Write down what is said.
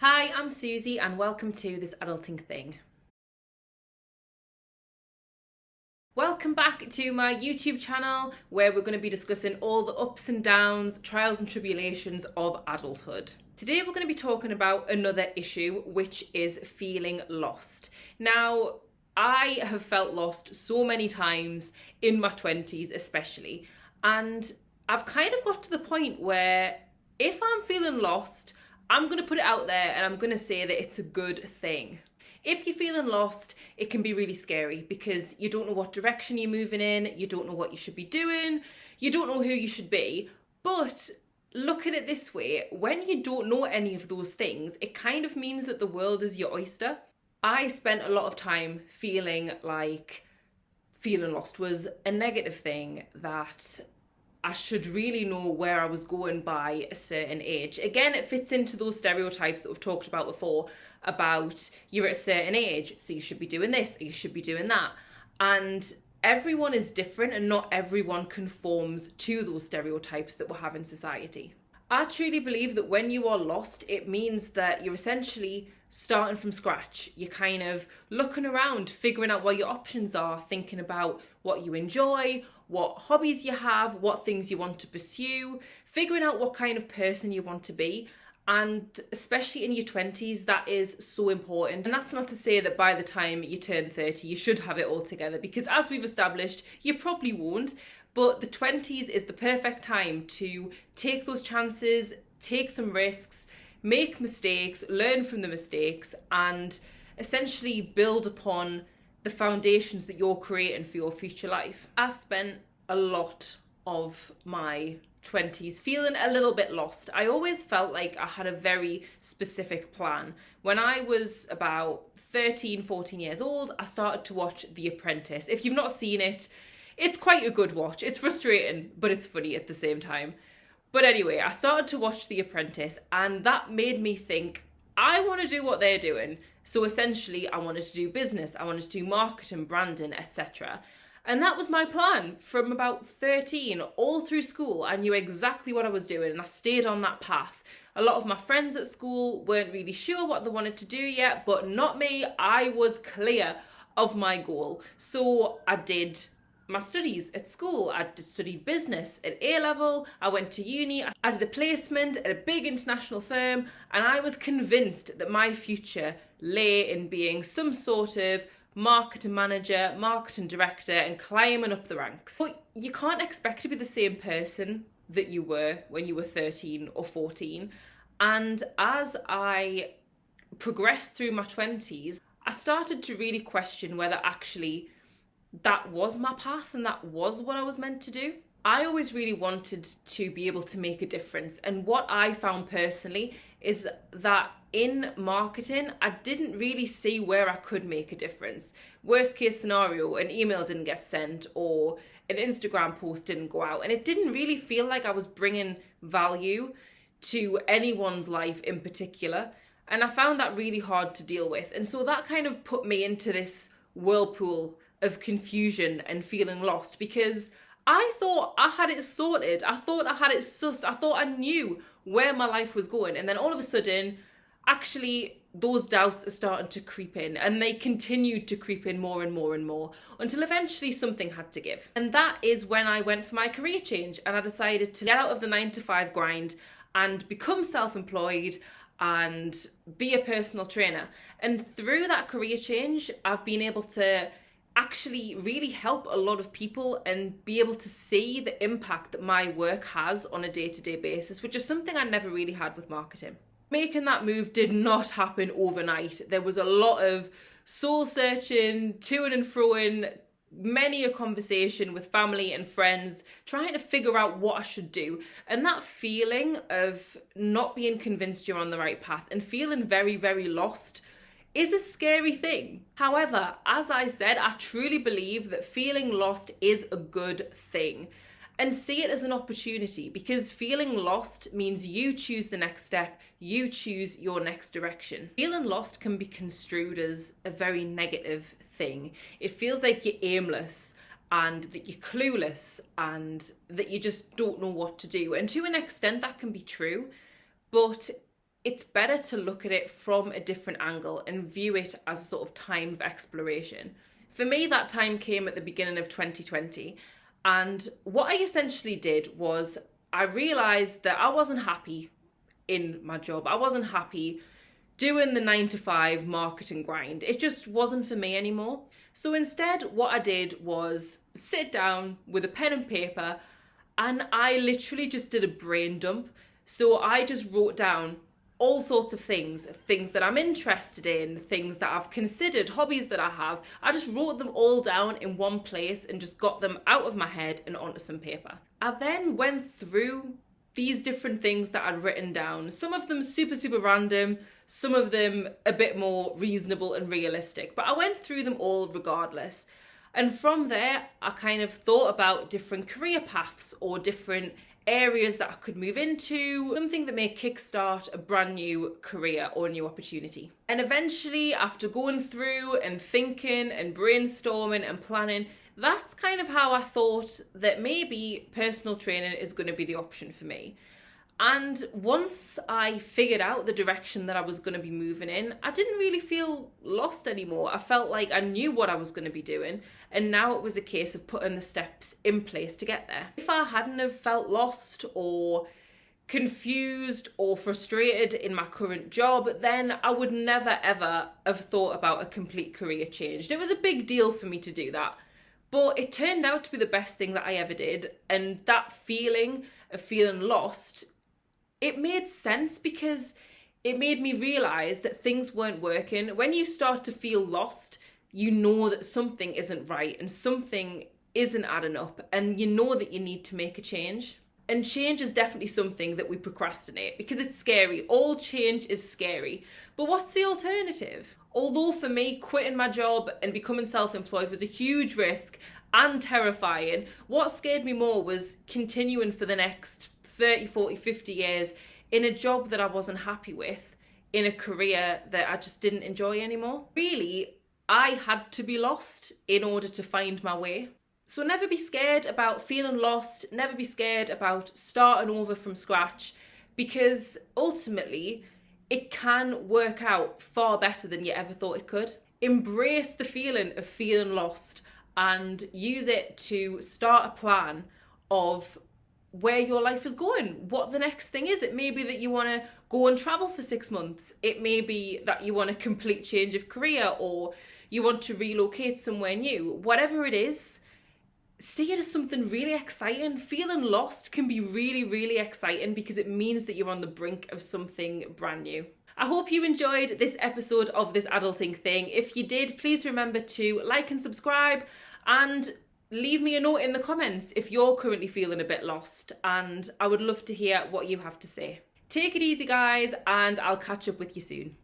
Hi, I'm Suzy and welcome to This Adulting Thing. Welcome back to my YouTube channel where we're going to be discussing all the ups and downs, trials and tribulations of adulthood. Today we're going to be talking about another issue, which is feeling lost. Now, I have felt lost so many times in my 20s especially, and I've kind of got to the point where if I'm feeling lost, I'm going to put it out there and I'm going to say that it's a good thing. If you're feeling lost, it can be really scary because you don't know what direction you're moving in, you don't know what you should be doing, you don't know who you should be. But look at it this way, when you don't know any of those things, it kind of means that the world is your oyster. I spent a lot of time feeling like feeling lost was a negative thing, that I should really know where I was going by a certain age. Again, it fits into those stereotypes that we've talked about before, about you're at a certain age, so you should be doing this, or you should be doing that. And everyone is different and not everyone conforms to those stereotypes that we have in society. I truly believe that when you are lost, it means that you're essentially starting from scratch. You're kind of looking around, figuring out what your options are, thinking about what you enjoy, what hobbies you have, what things you want to pursue, figuring out what kind of person you want to be. And especially in your 20s, that is so important. And that's not to say that by the time you turn 30, you should have it all together, because as we've established, you probably won't. But the 20s is the perfect time to take those chances, take some risks, make mistakes, learn from the mistakes, and essentially build upon the foundations that you're creating for your future life. I spent a lot of my 20s feeling a little bit lost. I always felt like I had a very specific plan. When I was about 13, 14 years old, I started to watch The Apprentice. If you've not seen it, it's quite a good watch. It's frustrating, but it's funny at the same time. But anyway, I started to watch The Apprentice, and that made me think, I want to do what they're doing. So essentially, I wanted to do business, I wanted to do marketing, branding, etc. And that was my plan from about 13 all through school. I knew exactly what I was doing and I stayed on that path. A lot of my friends at school weren't really sure what they wanted to do yet, but not me. I was clear of my goal. So I did my studies at school. I studied business at A level. I went to uni. I did a placement at a big international firm, and I was convinced that my future lay in being some sort of marketing manager, marketing director, and climbing up the ranks. But you can't expect to be the same person that you were when you were 13 or 14. And as I progressed through my 20s, I started to really question whether actually that was my path and that was what I was meant to do. I always really wanted to be able to make a difference. And what I found personally is that in marketing, I didn't really see where I could make a difference. Worst case scenario, an email didn't get sent or an Instagram post didn't go out. And it didn't really feel like I was bringing value to anyone's life in particular. And I found that really hard to deal with. And so that kind of put me into this whirlpool of confusion and feeling lost, because I thought I had it sorted. I thought I had it sussed. I thought I knew where my life was going. And then all of a sudden, actually, those doubts are starting to creep in, and they continued to creep in more and more and more until eventually something had to give. And that is when I went for my career change and I decided to get out of the 9-to-5 grind and become self-employed and be a personal trainer. And through that career change, I've been able to actually really help a lot of people and be able to see the impact that my work has on a day-to-day basis, which is something I never really had with marketing. Making that move did not happen overnight. There was a lot of soul searching, to and froing, many a conversation with family and friends, trying to figure out what I should do. And that feeling of not being convinced you're on the right path and feeling very, very lost is a scary thing. However, as I said, I truly believe that feeling lost is a good thing. And see it as an opportunity, because feeling lost means you choose the next step, you choose your next direction. Feeling lost can be construed as a very negative thing. It feels like you're aimless and that you're clueless and that you just don't know what to do. And to an extent that can be true, but it's better to look at it from a different angle and view it as a sort of time of exploration. For me, that time came at the beginning of 2020. And what I essentially did was I realised that I wasn't happy in my job. I wasn't happy doing the 9 to 5 marketing grind. It just wasn't for me anymore. So instead, what I did was sit down with a pen and paper, and I literally just did a brain dump. So I just wrote down all sorts of things that I'm interested in, things that I've considered, hobbies that I have. I just wrote them all down in one place and just got them out of my head and onto some paper. I then went through these different things that I'd written down. Some of them super, super random, some of them a bit more reasonable and realistic, but I went through them all regardless. And from there, I kind of thought about different career paths or different areas that I could move into, something that may kickstart a brand new career or a new opportunity. And eventually, after going through and thinking and brainstorming and planning, that's kind of how I thought that maybe personal training is going to be the option for me. And once I figured out the direction that I was going to be moving in, I didn't really feel lost anymore. I felt like I knew what I was going to be doing, and now it was a case of putting the steps in place to get there. If I hadn't have felt lost or confused or frustrated in my current job, then I would never ever have thought about a complete career change. And it was a big deal for me to do that. But it turned out to be the best thing that I ever did. And that feeling of feeling lost, it made sense because it made me realise that things weren't working. When you start to feel lost, you know that something isn't right and something isn't adding up, and you know that you need to make a change. And change is definitely something that we procrastinate because it's scary. All change is scary. But what's the alternative? Although for me, quitting my job and becoming self-employed was a huge risk and terrifying, what scared me more was continuing for the next 30, 40, 50 years in a job that I wasn't happy with, in a career that I just didn't enjoy anymore. Really, I had to be lost in order to find my way. So never be scared about feeling lost, never be scared about starting over from scratch, because ultimately it can work out far better than you ever thought it could. Embrace the feeling of feeling lost and use it to start a plan of where your life is going, what the next thing is. It may be that you want to go and travel for 6 months. It may be that you want a complete change of career, or you want to relocate somewhere new. Whatever it is, see it as something really exciting. Feeling lost can be really, really exciting because it means that you're on the brink of something brand new. I hope you enjoyed this episode of This Adulting Thing. If you did, please remember to like and subscribe, and leave me a note in the comments if you're currently feeling a bit lost, and I would love to hear what you have to say. Take it easy, guys, and I'll catch up with you soon.